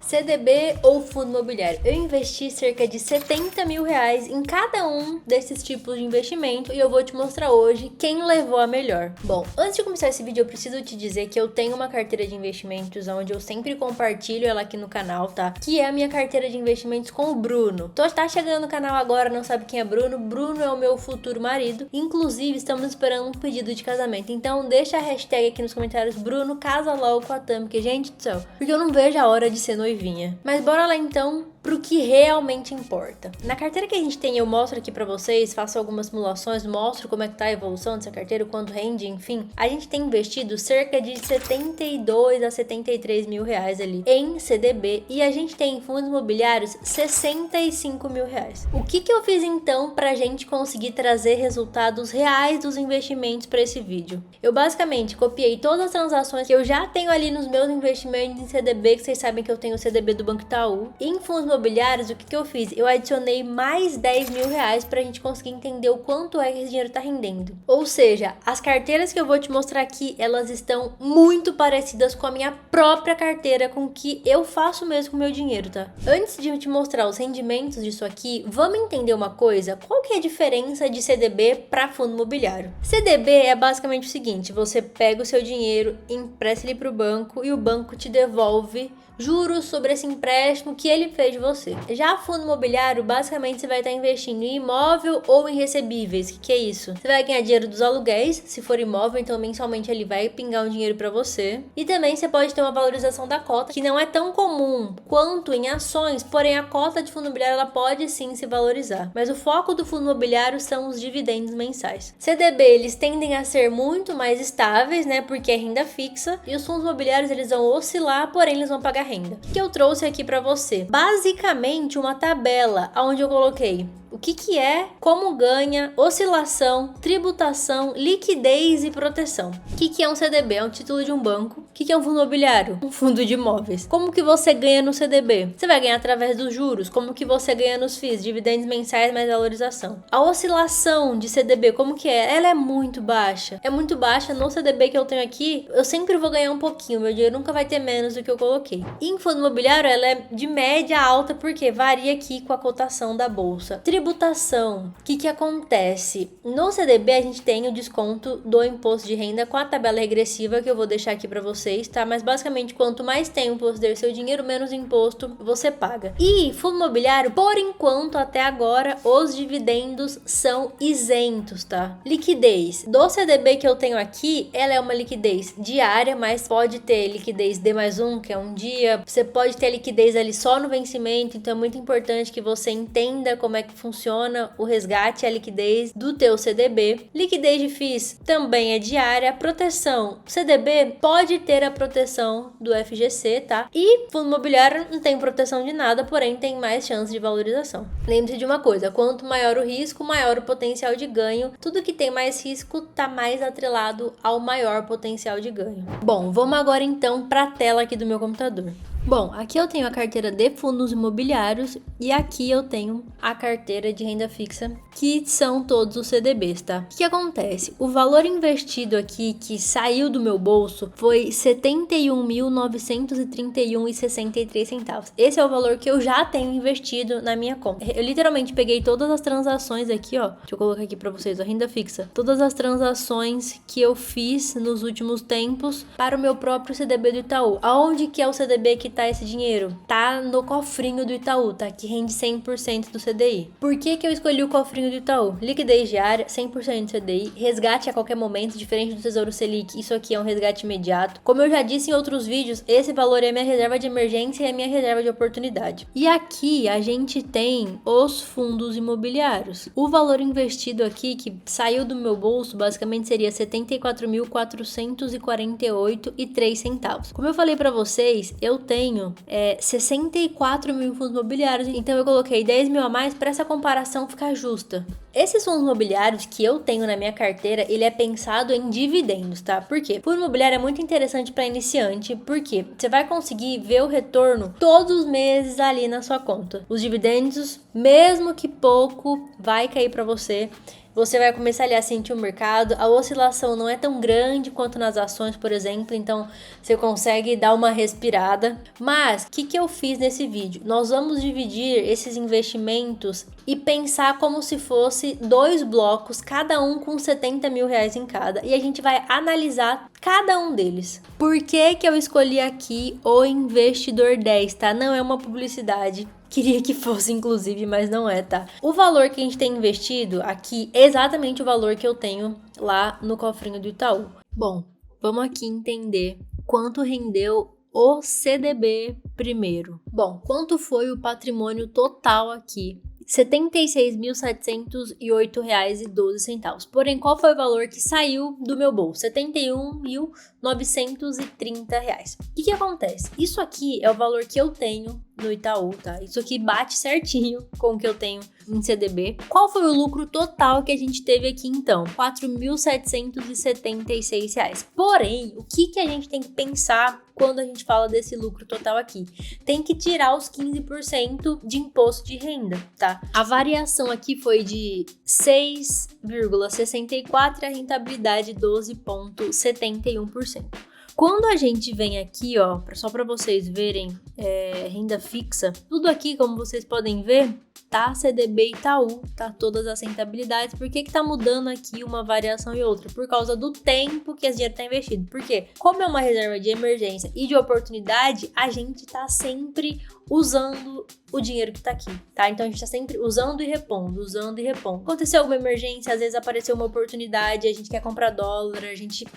CDB ou fundo imobiliário? Eu investi cerca de 70 mil reais em cada um desses tipos de investimento e eu vou te mostrar hoje quem levou a melhor. Bom, antes de começar esse vídeo eu preciso te dizer que eu tenho uma carteira de investimentos onde eu sempre compartilho ela aqui no canal, tá? Que é a minha carteira de investimentos com o Bruno. Tu tá chegando no canal agora, não sabe quem é Bruno? Bruno é o meu futuro marido. Inclusive, estamos esperando um pedido de casamento. Então deixa a hashtag aqui nos comentários, Bruno, casa logo com a Tam, porque, gente do céu, porque eu não vejo a hora de ser noivinha. Mas bora lá então pro que realmente importa. Na carteira que a gente tem, eu mostro aqui pra vocês, faço algumas simulações, mostro como é que tá a evolução dessa carteira, quanto rende, enfim. A gente tem investido cerca de 72 a 73 mil reais ali em CDB e a gente tem em fundos imobiliários 65 mil reais. O que eu fiz então pra gente conseguir trazer resultados reais dos investimentos pra esse vídeo? Eu basicamente copiei todas as transações que eu já tenho ali nos meus investimentos em CDB, que vocês sabem que eu tenho o CDB do Banco Itaú. E em fundos imobiliários, o que eu fiz? Eu adicionei mais 10 mil reais pra gente conseguir entender o quanto é que esse dinheiro tá rendendo. Ou seja, as carteiras que eu vou te mostrar aqui, elas estão muito parecidas com a minha própria carteira, com o que eu faço mesmo com o meu dinheiro, tá? Antes de eu te mostrar os rendimentos disso aqui, vamos entender uma coisa? Qual que é a diferença de CDB para fundo imobiliário? CDB é basicamente o seguinte, você pega o seu dinheiro, empresta ele pro banco e o banco te devolve juros sobre esse empréstimo que ele fez de você. Já fundo imobiliário, basicamente você vai estar investindo em imóvel ou em recebíveis. O que é isso? Você vai ganhar dinheiro dos aluguéis, se for imóvel, então mensalmente ele vai pingar um dinheiro para você. E também você pode ter uma valorização da cota, que não é tão comum quanto em ações, porém a cota de fundo imobiliário ela pode sim se valorizar. Mas o foco do fundo imobiliário são os dividendos mensais. CDB, eles tendem a ser muito mais estáveis, né, porque é renda fixa, e os fundos imobiliários eles vão oscilar, porém eles vão pagar renda. O que eu trouxe aqui para você? Basicamente uma tabela onde eu coloquei o que é, como ganha, oscilação, tributação, liquidez e proteção. O que é um CDB? É um título de um banco. O que é um fundo imobiliário? Um fundo de imóveis. Como que você ganha no CDB? Você vai ganhar através dos juros. Como que você ganha nos FIIs? Dividendos mensais mais valorização. A oscilação de CDB, como que é? Ela é muito baixa. É muito baixa. No CDB que eu tenho aqui, eu sempre vou ganhar um pouquinho. Meu dinheiro nunca vai ter menos do que eu coloquei. E em fundo imobiliário, ela é de média alta, porque varia aqui com a cotação da bolsa. Tributação. O que acontece? No CDB a gente tem o desconto do imposto de renda com a tabela regressiva que eu vou deixar aqui para vocês, tá? Mas basicamente quanto mais tempo você der seu dinheiro, menos imposto você paga. E fundo imobiliário, por enquanto, até agora, os dividendos são isentos, tá? Liquidez. Do CDB que eu tenho aqui, ela é uma liquidez diária, mas pode ter liquidez D+1, que é um dia. Você pode ter liquidez ali só no vencimento, então é muito importante que você entenda como é que funciona o resgate e a liquidez do teu CDB. Liquidez de FIIs também é diária. Proteção, CDB pode ter a proteção do FGC, tá? E fundo imobiliário não tem proteção de nada, porém tem mais chance de valorização. Lembre-se de uma coisa, quanto maior o risco, maior o potencial de ganho. Tudo que tem mais risco tá mais atrelado ao maior potencial de ganho. Bom, vamos agora então para a tela aqui do meu computador. Bom, aqui eu tenho a carteira de fundos imobiliários e aqui eu tenho a carteira de renda fixa, que são todos os CDBs, tá? O que acontece? O valor investido aqui, que saiu do meu bolso, foi R$ 71.931,63. Esse é o valor que eu já tenho investido na minha conta. Eu literalmente peguei todas as transações aqui, ó. Deixa eu colocar aqui pra vocês, a renda fixa. Todas as transações que eu fiz nos últimos tempos para o meu próprio CDB do Itaú. Aonde que é o CDB que tá esse dinheiro? Tá no cofrinho do Itaú, tá? Que rende 100% do CDI. Por que eu escolhi o cofrinho do Itaú? Liquidez diária, 100% do CDI, resgate a qualquer momento, diferente do Tesouro Selic, isso aqui é um resgate imediato. Como eu já disse em outros vídeos, esse valor é a minha reserva de emergência e a minha reserva de oportunidade. E aqui a gente tem os fundos imobiliários. O valor investido aqui, que saiu do meu bolso, basicamente seria R$ 74.448,03. Como eu falei pra vocês, eu tenho 64 mil fundos imobiliários, então eu coloquei 10 mil a mais para essa comparação ficar justa. Esses fundos imobiliários que eu tenho na minha carteira, ele é pensado em dividendos, tá? Por quê? Fundo imobiliário é muito interessante para iniciante, porque você vai conseguir ver o retorno todos os meses ali na sua conta. Os dividendos, mesmo que pouco, vai cair para você. você vai começar ali a sentir o mercado, a oscilação não é tão grande quanto nas ações, por exemplo, então você consegue dar uma respirada. Mas, o que eu fiz nesse vídeo? Nós vamos dividir esses investimentos e pensar como se fosse 2 blocos, cada um com 70 mil reais em cada, e a gente vai analisar cada um deles. Por que eu escolhi aqui o Investidor 10, tá? Não é uma publicidade. Queria que fosse, inclusive, mas não é, tá? O valor que a gente tem investido aqui é exatamente o valor que eu tenho lá no cofrinho do Itaú. Bom, vamos aqui entender quanto rendeu o CDB primeiro. Bom, quanto foi o patrimônio total aqui? R$ 76.708,12. Porém, qual foi o valor que saiu do meu bolso? R$ 71.930. O que acontece? Isso aqui é o valor que eu tenho no Itaú, tá? Isso aqui bate certinho com o que eu tenho em CDB. Qual foi o lucro total que a gente teve aqui, então? R$ 4.776. Porém, o que a gente tem que pensar quando a gente fala desse lucro total aqui? Tem que tirar os 15% de imposto de renda, tá? A variação aqui foi de 6,64% e a rentabilidade 12,71%. Quando a gente vem aqui, ó, só para vocês verem, renda fixa, tudo aqui, como vocês podem ver, tá CDB Itaú, tá todas as rentabilidades. Por que tá mudando aqui uma variação e outra? Por causa do tempo que esse dinheiro tá investido. Porque como é uma reserva de emergência e de oportunidade, a gente tá sempre usando o dinheiro que tá aqui, tá? Então a gente tá sempre usando e repondo, usando e repondo. Aconteceu alguma emergência, às vezes apareceu uma oportunidade, a gente quer comprar dólar,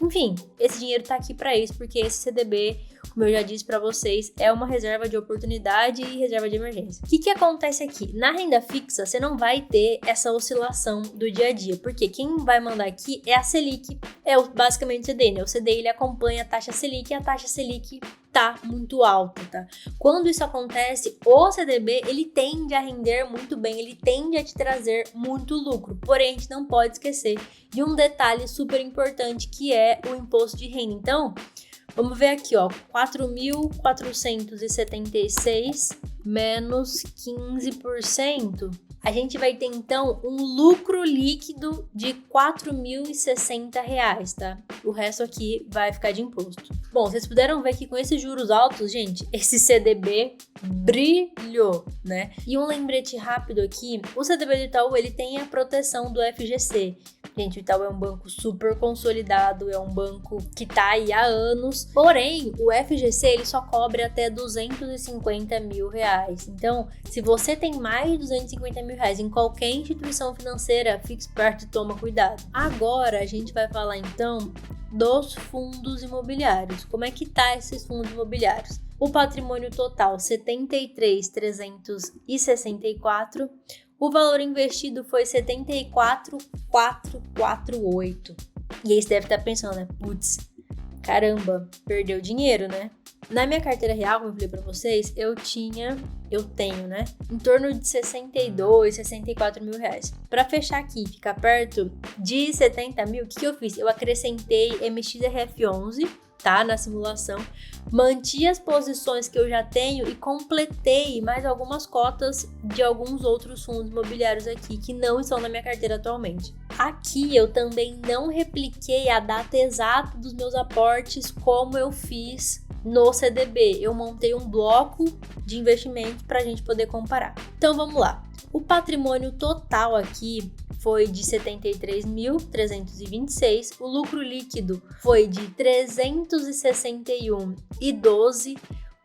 enfim, esse dinheiro tá aqui pra isso, porque esse CDB, como eu já disse pra vocês, é uma reserva de oportunidade e reserva de emergência. O que acontece aqui? Na renda fixa, você não vai ter essa oscilação do dia a dia, porque quem vai mandar aqui é a Selic, basicamente o CDI, né? O CDI, ele acompanha a taxa Selic e a taxa Selic tá muito alta, tá? Quando isso acontece, o CDB, ele tende a render muito bem, ele tende a te trazer muito lucro. Porém, a gente não pode esquecer de um detalhe super importante, que é o imposto de renda. Então, vamos ver aqui, ó, 4.476 menos 15%. A gente vai ter, então, um lucro líquido de R$ 4.060, tá? O resto aqui vai ficar de imposto. Bom, vocês puderam ver que com esses juros altos, gente, esse CDB brilhou, né? E um lembrete rápido aqui, o CDB do Itaú, ele tem a proteção do FGC. Gente, o Itaú é um banco super consolidado, é um banco que tá aí há anos. Porém, o FGC, ele só cobre até R$ 250 mil. Então, se você tem mais de R$ 250 mil em qualquer instituição financeira, fique esperto e toma cuidado. Agora, a gente vai falar, então, dos fundos imobiliários. Como é que tá esses fundos imobiliários? O patrimônio total, 73.364. O valor investido foi 74.448. E aí você deve estar pensando, né? Putz, caramba, perdeu dinheiro, né? Na minha carteira real, como eu falei pra vocês, eu tenho, né? Em torno de 62, 64 mil reais. Pra fechar aqui, ficar perto de 70 mil, o que eu fiz? Eu acrescentei MXRF11, tá? Na simulação. Manti as posições que eu já tenho e completei mais algumas cotas de alguns outros fundos imobiliários aqui que não estão na minha carteira atualmente. Aqui eu também não repliquei a data exata dos meus aportes como eu fiz no CDB. Eu montei um bloco de investimento para a gente poder comparar. Então vamos lá. O patrimônio total aqui foi de 73.326, o lucro líquido foi de 361,12.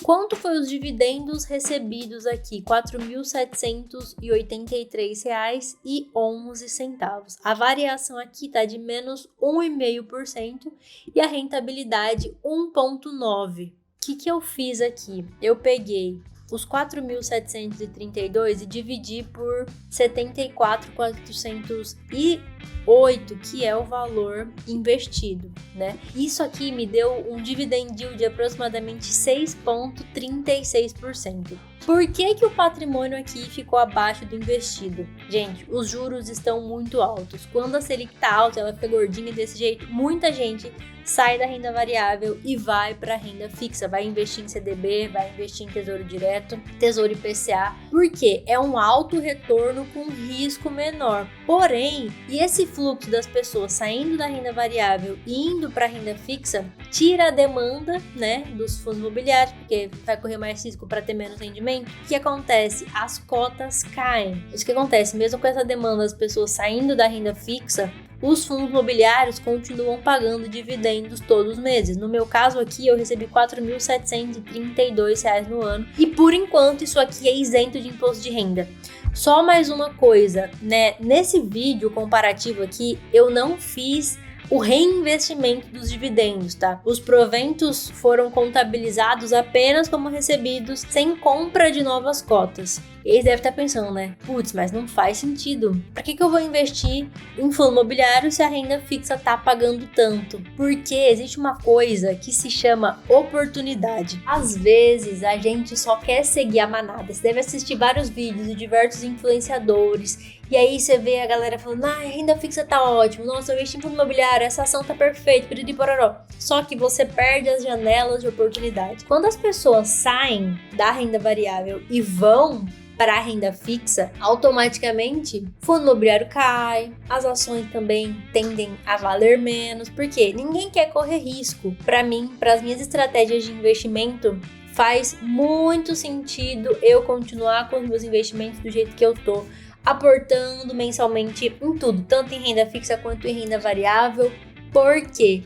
Quanto foi os dividendos recebidos aqui? R$ 4.783,11. A variação aqui está de menos 1,5% e a rentabilidade 1,9%. O que eu fiz aqui? Eu peguei os 4.732 e dividi por 74.408, que é o valor investido, né? Isso aqui me deu um dividend yield de aproximadamente 6,36%. Por que o patrimônio aqui ficou abaixo do investido? Gente, os juros estão muito altos. Quando a Selic tá alta, ela fica gordinha desse jeito, muita gente sai da renda variável e vai para a renda fixa, vai investir em CDB, vai investir em Tesouro Direto, Tesouro IPCA, porque é um alto retorno com risco menor. Porém, e esse fluxo das pessoas saindo da renda variável e indo para a renda fixa tira a demanda, né, dos fundos imobiliários, porque vai correr mais risco para ter menos rendimento. O que acontece? As cotas caem. Isso que acontece, mesmo com essa demanda das pessoas saindo da renda fixa, os fundos imobiliários continuam pagando dividendos todos os meses. No meu caso aqui, eu recebi R$ 4.732 no ano. E por enquanto, isso aqui é isento de imposto de renda. Só mais uma coisa, né? Nesse vídeo comparativo aqui, eu não fiz o reinvestimento dos dividendos, tá? Os proventos foram contabilizados apenas como recebidos, sem compra de novas cotas. Eles devem estar pensando, né? Putz, mas não faz sentido. Pra que eu vou investir em fundo imobiliário se a renda fixa tá pagando tanto? Porque existe uma coisa que se chama oportunidade. Às vezes, a gente só quer seguir a manada. Você deve assistir vários vídeos de diversos influenciadores. E aí você vê a galera falando, a renda fixa tá ótimo. Nossa, eu investi em fundo imobiliário, essa ação tá perfeita, piriri pororó. Só que você perde as janelas de oportunidade. Quando as pessoas saem da renda variável e vão para a renda fixa, automaticamente o fundo imobiliário cai, as ações também tendem a valer menos, porque ninguém quer correr risco. Para mim, para as minhas estratégias de investimento, faz muito sentido eu continuar com os meus investimentos do jeito que eu tô, aportando mensalmente em tudo, tanto em renda fixa quanto em renda variável, porque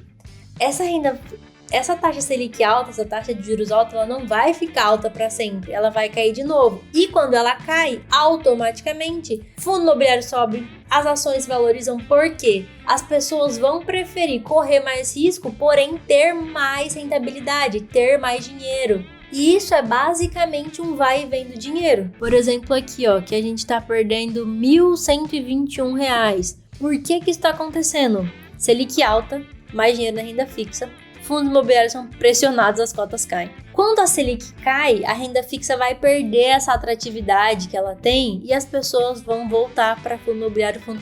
essa taxa Selic alta, essa taxa de juros alta, ela não vai ficar alta para sempre, ela vai cair de novo. E quando ela cai, automaticamente, o fundo imobiliário sobe, as ações se valorizam, porque as pessoas vão preferir correr mais risco, porém ter mais rentabilidade, ter mais dinheiro. E isso é basicamente um vai e vem do dinheiro. Por exemplo, aqui, ó, que a gente tá perdendo R$ 1.121. Por que isso tá acontecendo? Selic alta, mais dinheiro na renda fixa, fundos imobiliários são pressionados, as cotas caem. Quando a Selic cai, a renda fixa vai perder essa atratividade que ela tem e as pessoas vão voltar para fundo imobiliário, fundo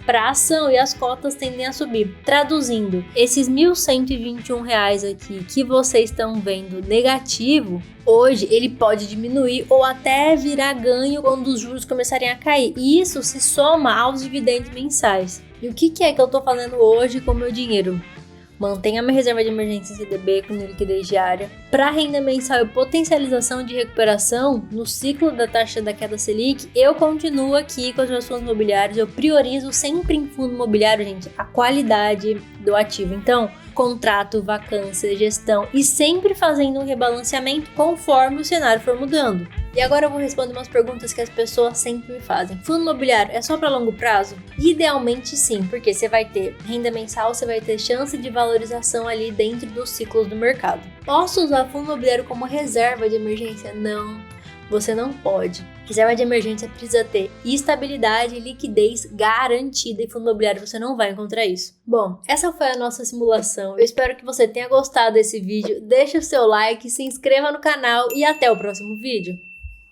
para ação, e as cotas tendem a subir. Traduzindo, esses R$ 1.121 aqui que vocês estão vendo negativo, hoje ele pode diminuir ou até virar ganho quando os juros começarem a cair. E isso se soma aos dividendos mensais. E o que é que eu estou fazendo hoje com o meu dinheiro? Mantenha minha reserva de emergência CDB com liquidez diária. Para renda mensal e potencialização de recuperação, no ciclo da taxa da queda Selic, eu continuo aqui com os meus fundos imobiliários. Eu priorizo sempre em fundo imobiliário, gente, a qualidade do ativo. Então, contrato, vacância, gestão e sempre fazendo um rebalanceamento conforme o cenário for mudando. E agora eu vou responder umas perguntas que as pessoas sempre me fazem. Fundo imobiliário é só para longo prazo? Idealmente sim, porque você vai ter renda mensal, você vai ter chance de valorização ali dentro dos ciclos do mercado. Posso usar fundo imobiliário como reserva de emergência? Não, você não pode. Reserva de emergência precisa ter estabilidade e liquidez garantida, e fundo imobiliário você não vai encontrar isso. Bom, essa foi a nossa simulação. Eu espero que você tenha gostado desse vídeo. Deixe o seu like, se inscreva no canal e até o próximo vídeo.